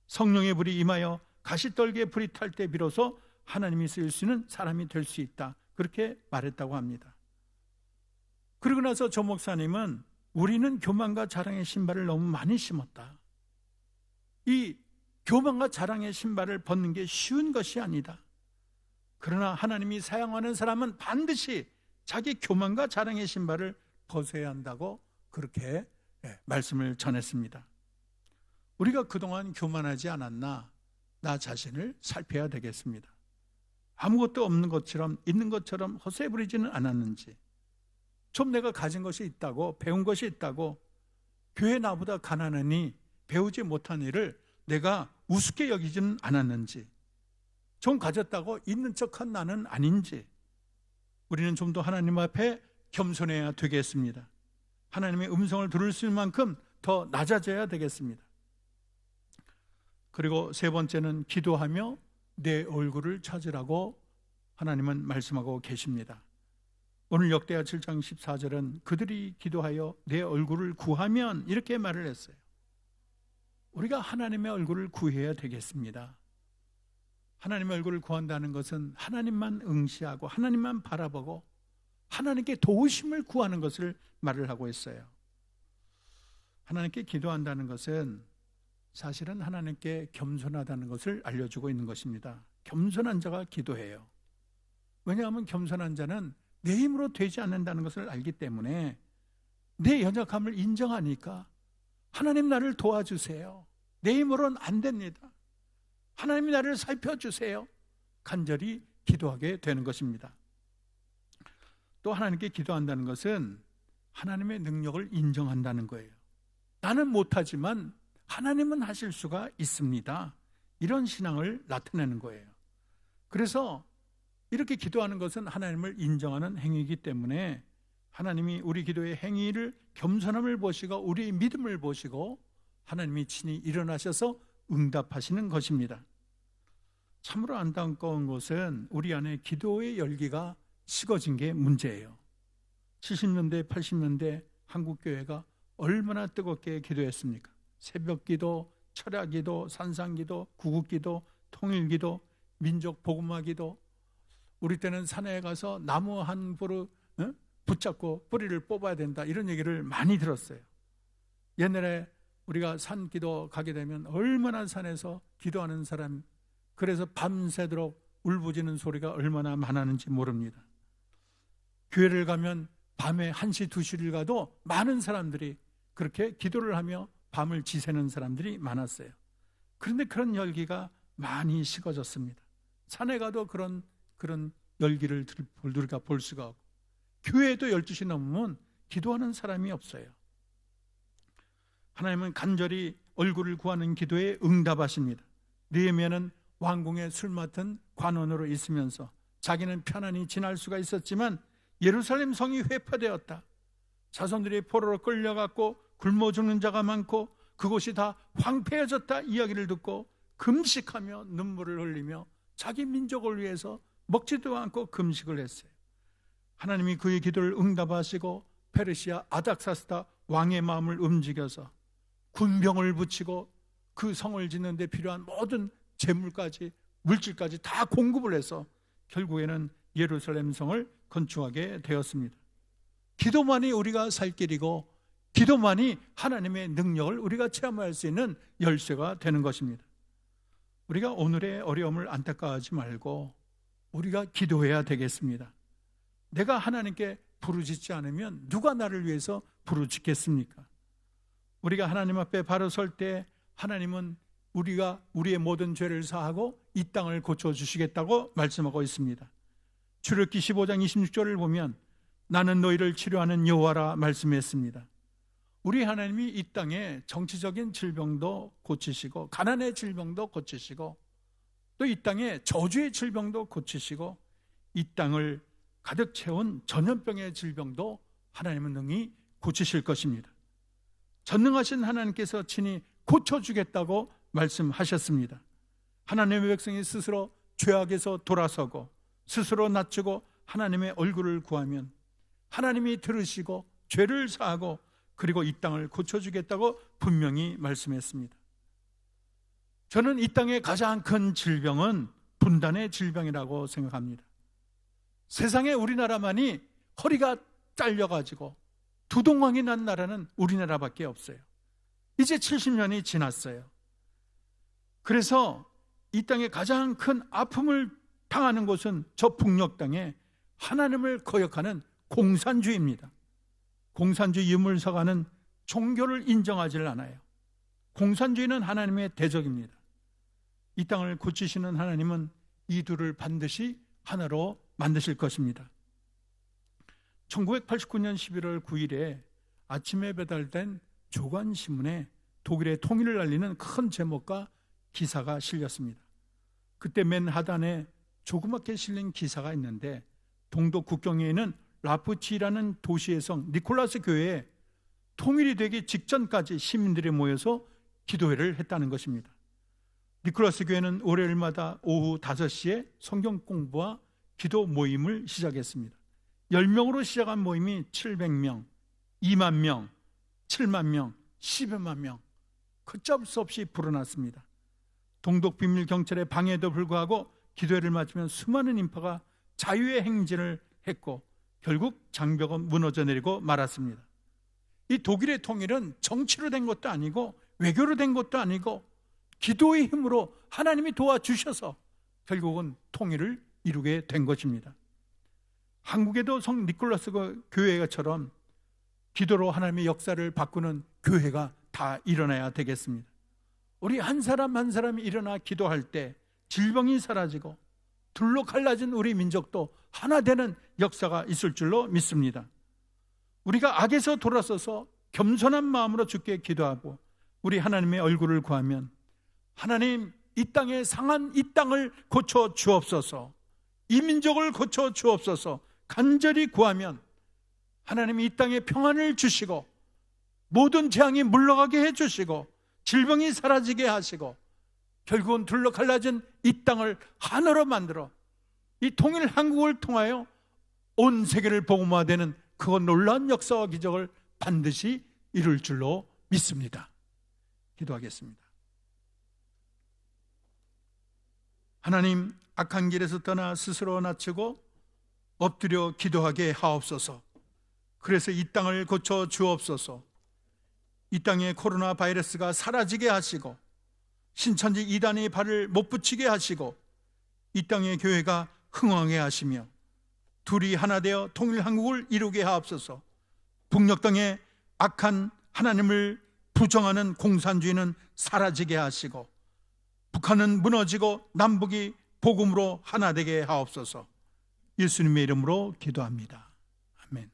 성령의 불이 임하여 가시떨기에 불이 탈 때 비로소 하나님이 쓰일 수 있는 사람이 될 수 있다. 그렇게 말했다고 합니다. 그러고 나서 조 목사님은 우리는 교만과 자랑의 신발을 너무 많이 심었다. 이 교만과 자랑의 신발을 벗는 게 쉬운 것이 아니다. 그러나 하나님이 사용하는 사람은 반드시 자기 교만과 자랑의 신발을 벗어야 한다고 그렇게 말씀을 전했습니다. 우리가 그동안 교만하지 않았나 나 자신을 살펴야 되겠습니다. 아무것도 없는 것처럼 있는 것처럼 허세 부리지는 않았는지, 좀 내가 가진 것이 있다고, 배운 것이 있다고, 교회 나보다 가난하니 배우지 못한 일을 내가 우습게 여기지는 않았는지, 좀 가졌다고 있는 척한 나는 아닌지, 우리는 좀 더 하나님 앞에 겸손해야 되겠습니다. 하나님의 음성을 들을 수 있는 만큼 더 낮아져야 되겠습니다. 그리고 세 번째는 기도하며 내 얼굴을 찾으라고 하나님은 말씀하고 계십니다. 오늘 역대하 7장 14절은 그들이 기도하여 내 얼굴을 구하면 이렇게 말을 했어요. 우리가 하나님의 얼굴을 구해야 되겠습니다. 하나님의 얼굴을 구한다는 것은 하나님만 응시하고 하나님만 바라보고 하나님께 도우심을 구하는 것을 말을 하고 있어요. 하나님께 기도한다는 것은 사실은 하나님께 겸손하다는 것을 알려주고 있는 것입니다. 겸손한 자가 기도해요. 왜냐하면 겸손한 자는 내 힘으로 되지 않는다는 것을 알기 때문에 내 연약함을 인정하니까 하나님 나를 도와주세요. 내 힘으로는 안 됩니다. 하나님이 나를 살펴주세요. 간절히 기도하게 되는 것입니다. 또 하나님께 기도한다는 것은 하나님의 능력을 인정한다는 거예요. 나는 못하지만 하나님은 하실 수가 있습니다. 이런 신앙을 나타내는 거예요. 그래서 이렇게 기도하는 것은 하나님을 인정하는 행위이기 때문에 하나님이 우리 기도의 행위를 겸손함을 보시고 우리의 믿음을 보시고 하나님이 친히 일어나셔서 응답하시는 것입니다. 참으로 안타까운 것은 우리 안에 기도의 열기가 식어진 게 문제예요. 70년대, 80년대 한국교회가 얼마나 뜨겁게 기도했습니까? 새벽기도, 철야기도, 산상기도, 구국기도, 통일기도, 민족 복음화기도. 우리 때는 산에 가서 나무 한 그루 붙잡고 뿌리를 뽑아야 된다, 이런 얘기를 많이 들었어요. 옛날에 우리가 산기도 가게 되면 얼마나 산에서 기도하는 사람, 그래서 밤새도록 울부짖는 소리가 얼마나 많았는지 모릅니다. 교회를 가면 밤에 1시, 2시를 가도 많은 사람들이 그렇게 기도를 하며 밤을 지새는 사람들이 많았어요. 그런데 그런 열기가 많이 식어졌습니다. 산에 가도 그런 열기를 우리가 볼 수가 없고, 교회에도 12시 넘으면 기도하는 사람이 없어요. 하나님은 간절히 얼굴을 구하는 기도에 응답하십니다. 느헤미야는 왕궁에 술 맡은 관원으로 있으면서 자기는 편안히 지날 수가 있었지만 예루살렘 성이 회파되었다. 자손들이 포로로 끌려갔고 굶어 죽는 자가 많고 그곳이 다 황폐해졌다 이야기를 듣고 금식하며 눈물을 흘리며 자기 민족을 위해서 먹지도 않고 금식을 했어요. 하나님이 그의 기도를 응답하시고 페르시아 아닥사스다 왕의 마음을 움직여서 군병을 붙이고 그 성을 짓는 데 필요한 모든 재물까지 물질까지 다 공급을 해서 결국에는 예루살렘 성을 건축하게 되었습니다. 기도만이 우리가 살 길이고 기도만이 하나님의 능력을 우리가 체험할 수 있는 열쇠가 되는 것입니다. 우리가 오늘의 어려움을 안타까워하지 말고 우리가 기도해야 되겠습니다. 내가 하나님께 부르짖지 않으면 누가 나를 위해서 부르짖겠습니까? 우리가 하나님 앞에 바로 설 때 하나님은 우리가 우리의 모든 죄를 사하고 이 땅을 고쳐주시겠다고 말씀하고 있습니다. 출애굽기 15장 26절을 보면 나는 너희를 치료하는 여호와라 말씀했습니다. 우리 하나님이 이 땅에 정치적인 질병도 고치시고 가난의 질병도 고치시고 또 이 땅에 저주의 질병도 고치시고 이 땅을 가득 채운 전염병의 질병도 하나님은 능히 고치실 것입니다. 전능하신 하나님께서 친히 고쳐주겠다고 말씀하셨습니다. 하나님의 백성이 스스로 죄악에서 돌아서고 스스로 낮추고 하나님의 얼굴을 구하면 하나님이 들으시고 죄를 사하고 그리고 이 땅을 고쳐주겠다고 분명히 말씀했습니다. 저는 이 땅의 가장 큰 질병은 분단의 질병이라고 생각합니다. 세상에 우리나라만이 허리가 잘려가지고 두동강이 난 나라는 우리나라밖에 없어요. 이제 70년이 지났어요. 그래서 이 땅에 가장 큰 아픔을 당하는 곳은 저 북녘 땅에 하나님을 거역하는 공산주의입니다. 공산주의 유물사가는 종교를 인정하지 않아요. 공산주의는 하나님의 대적입니다. 이 땅을 고치시는 하나님은 이 둘을 반드시 하나로 만드실 것입니다. 1989년 11월 9일에 아침에 배달된 조간신문에 독일의 통일을 알리는 큰 제목과 기사가 실렸습니다. 그때 맨 하단에 조그맣게 실린 기사가 있는데 동독 국경에 있는 라프치라는 도시의 성 니콜라스 교회에 통일이 되기 직전까지 시민들이 모여서 기도회를 했다는 것입니다. 니콜라스 교회는 월요일마다 오후 5시에 성경 공부와 기도 모임을 시작했습니다. 10명으로 시작한 모임이 700명, 2만 명, 7만 명, 10여만 명 걷잡을 수 없이 불어났습니다. 동독 비밀 경찰의 방해에도 불구하고 기도회를 마치면 수많은 인파가 자유의 행진을 했고 결국 장벽은 무너져 내리고 말았습니다. 이 독일의 통일은 정치로 된 것도 아니고 외교로 된 것도 아니고 기도의 힘으로 하나님이 도와주셔서 결국은 통일을 이루게 된 것입니다. 한국에도 성 니콜라스 교회처럼 기도로 하나님의 역사를 바꾸는 교회가 다 일어나야 되겠습니다. 우리 한 사람 한 사람이 일어나 기도할 때 질병이 사라지고 둘로 갈라진 우리 민족도 하나 되는 역사가 있을 줄로 믿습니다. 우리가 악에서 돌아서서 겸손한 마음으로 주께 기도하고 우리 하나님의 얼굴을 구하면 하나님 이 땅에 상한 이 땅을 고쳐 주옵소서, 이 민족을 고쳐 주옵소서 간절히 구하면 하나님이 이 땅에 평안을 주시고 모든 재앙이 물러가게 해주시고 질병이 사라지게 하시고 결국은 둘러 갈라진 이 땅을 하나로 만들어 이 통일 한국을 통하여 온 세계를 복음화되는 그 놀라운 역사와 기적을 반드시 이룰 줄로 믿습니다. 기도하겠습니다. 하나님, 악한 길에서 떠나 스스로 낮추고 엎드려 기도하게 하옵소서. 그래서 이 땅을 고쳐 주옵소서. 이 땅에 코로나 바이러스가 사라지게 하시고 신천지 이단의 발을 못 붙이게 하시고 이 땅의 교회가 흥왕하게 하시며 둘이 하나 되어 통일 한국을 이루게 하옵소서. 북녘 땅에 악한 하나님을 부정하는 공산주의는 사라지게 하시고 북한은 무너지고 남북이 복음으로 하나 되게 하옵소서. 예수님의 이름으로 기도합니다. 아멘.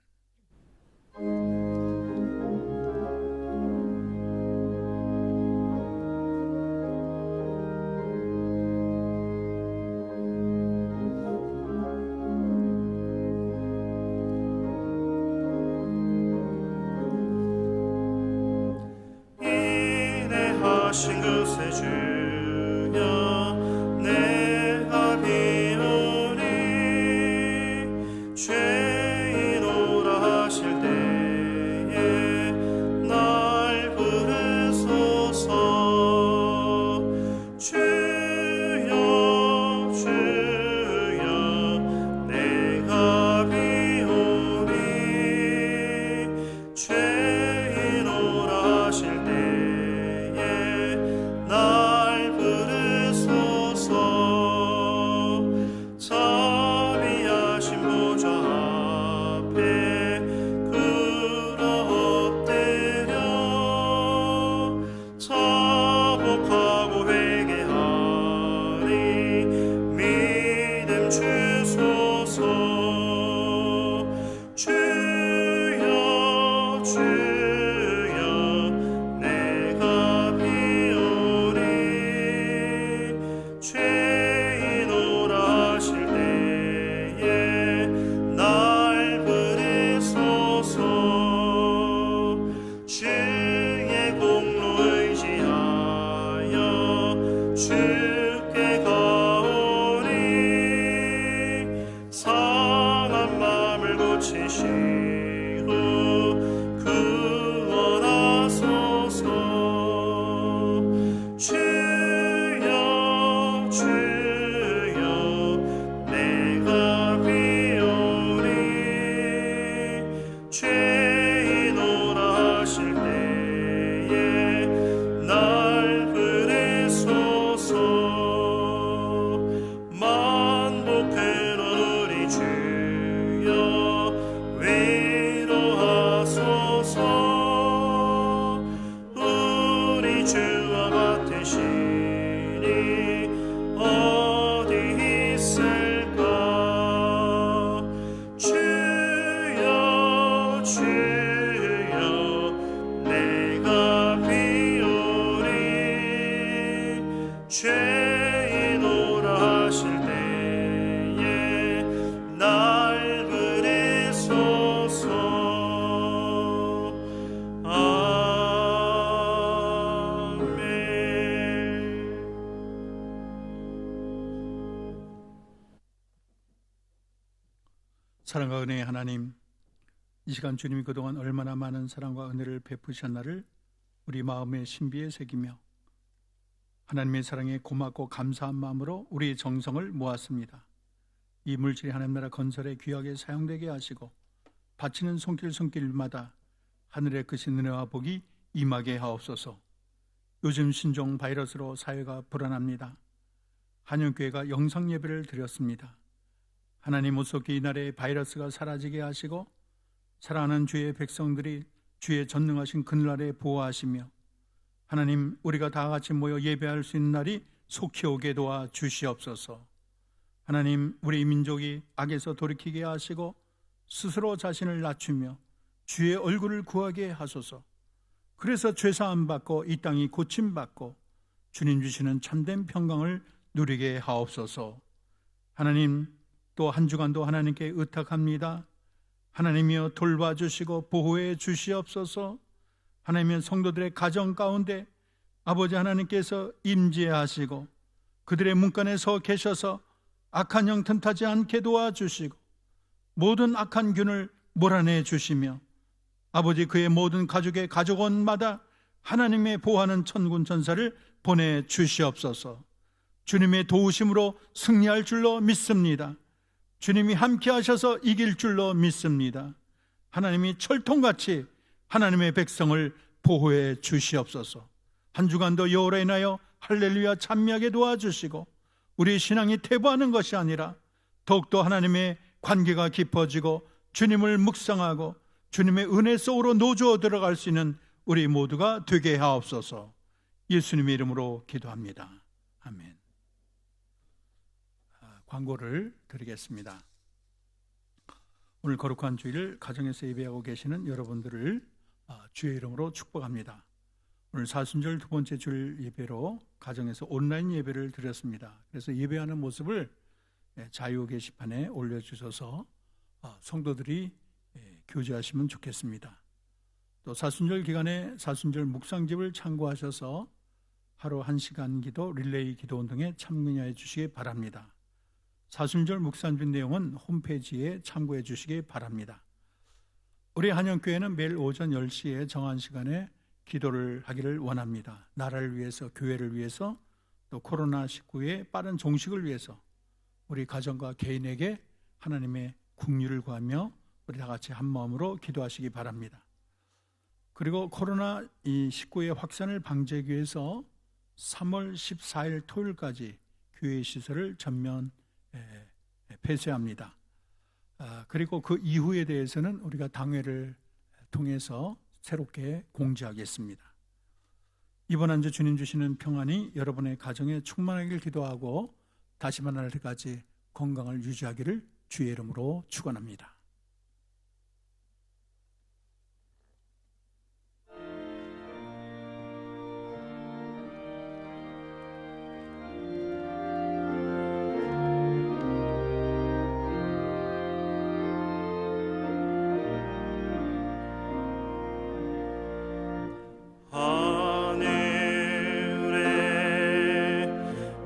인내하신 그새 주여 내가 비오니 죄인오라 하실 때에 날 부르소서. 주여 주여 내가 비오니 죄인오라 하실 때에 날 부르소서. 자비하신 보좌 앞에 굴러 엎드려 자복하고 회개하리 믿음 주소서. 주여 주여 내가 비오니 죄인오라 하실 때에 날 부르소서. 주의 공로 의지하여 주께 가오니 상한 맘을 고치시고 구원하소서. 주여 주여 내가 비오니 죄인오라 하실 때에 날 부르소서. 만복해놓은 우리 주여 위로하소서. 우리 주와 같은 신이 어디 있을까. 주여 주여 내가 비오니 죄인오라 하실 때에 날 부르소서. 아멘. 사랑과 은혜의 하나님, 이 시간 주님이 그동안 얼마나 많은 사랑과 은혜를 베푸셨나를 우리 마음의 신비에 새기며 하나님의 사랑에 고맙고 감사한 마음으로 우리의 정성을 모았습니다. 이 물질이 하나님 나라 건설에 귀하게 사용되게 하시고 바치는 손길마다 하늘의 크신 은혜와 복이 임하게 하옵소서. 요즘 신종 바이러스로 사회가 불안합니다. 한영교회가 영상 예배를 드렸습니다. 하나님 오속히 이날에 바이러스가 사라지게 하시고 사랑하는 주의 백성들이 주의 전능하신 그날에 보호하시며 하나님 우리가 다 같이 모여 예배할 수 있는 날이 속히 오게 도와 주시옵소서. 하나님 우리 민족이 악에서 돌이키게 하시고 스스로 자신을 낮추며 주의 얼굴을 구하게 하소서. 그래서 죄사함 받고 이 땅이 고침받고 주님 주시는 참된 평강을 누리게 하옵소서. 하나님 또 한 주간도 하나님께 의탁합니다. 하나님이여 돌봐주시고 보호해 주시옵소서. 하나님이여 성도들의 가정 가운데 아버지 하나님께서 임재하시고 그들의 문간에 서 계셔서 악한 영 틈타지 않게 도와주시고 모든 악한 균을 몰아내 주시며 아버지 그의 모든 가족의 가족원마다 하나님의 보호하는 천군 천사를 보내주시옵소서. 주님의 도우심으로 승리할 줄로 믿습니다. 주님이 함께 하셔서 이길 줄로 믿습니다. 하나님이 철통같이 하나님의 백성을 보호해 주시옵소서. 한 주간도 여호와로 인하여 할렐루야 찬미하게 도와주시고 우리 신앙이 퇴보하는 것이 아니라 더욱더 하나님의 관계가 깊어지고 주님을 묵상하고 주님의 은혜 속으로 노주어 들어갈 수 있는 우리 모두가 되게 하옵소서. 예수님의 이름으로 기도합니다. 아멘. 광고를 드리겠습니다. 오늘 거룩한 주일 가정에서 예배하고 계시는 여러분들을 주의 이름으로 축복합니다. 오늘 사순절 두 번째 주일 예배로 가정에서 온라인 예배를 드렸습니다. 그래서 예배하는 모습을 자유 게시판에 올려주셔서 성도들이 교제하시면 좋겠습니다. 또 사순절 기간에 사순절 묵상집을 참고하셔서 하루 1시간 기도, 릴레이 기도 운동에 참여해 주시기 바랍니다. 사순절 묵상집 내용은 홈페이지에 참고해 주시기 바랍니다. 우리 한영교회는 매일 오전 10시에 정한 시간에 기도를 하기를 원합니다. 나라를 위해서, 교회를 위해서, 또 코로나19의 빠른 종식을 위해서 우리 가정과 개인에게 하나님의 긍휼을 구하며 우리 다 같이 한 마음으로 기도하시기 바랍니다. 그리고 코로나19의 확산을 방지하기 위해서 3월 14일 토요일까지 교회 시설을 전면 폐쇄합니다. 그리고 그 이후에 대해서는 우리가 당회를 통해서 새롭게 공지하겠습니다. 이번 한 주 주님 주시는 평안이 여러분의 가정에 충만하길 기도하고 다시 만날 때까지 건강을 유지하기를 주의 이름으로 축원합니다.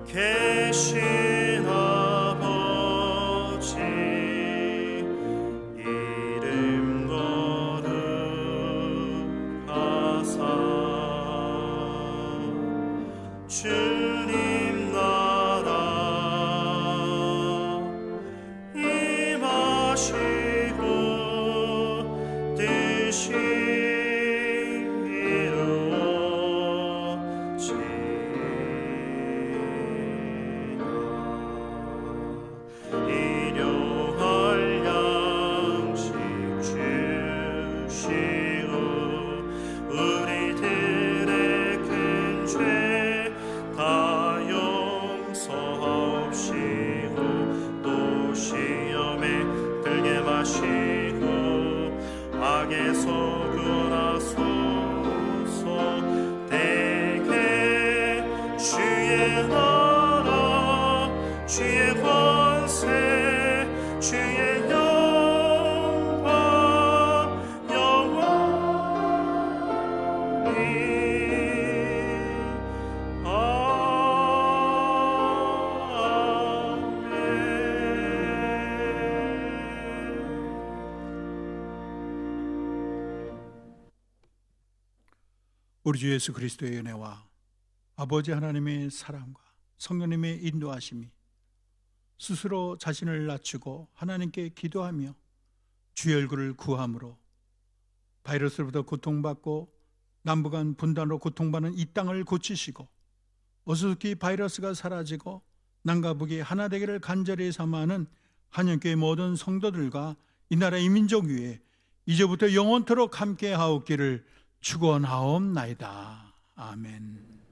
계신 아버지 이름 거룩하사 주님 나라 임하시고 뜻이 악에서 구원하소서. 대개 주의 나라 주의 권세 주의 영광 영원히 우리 주 예수 그리스도의 은혜와 아버지 하나님의 사랑과 성령님의 인도하심이 스스로 자신을 낮추고 하나님께 기도하며 주의 얼굴을 구함으로 바이러스로부터 고통받고 남북한 분단으로 고통받는 이 땅을 고치시고 어수선히 바이러스가 사라지고 남과 북이 하나 되기를 간절히 삼아하는 한영교회 모든 성도들과 이 나라 이 민족 위에 이제부터 영원토록 함께 하옵기를 축원하옵나이다. 아멘.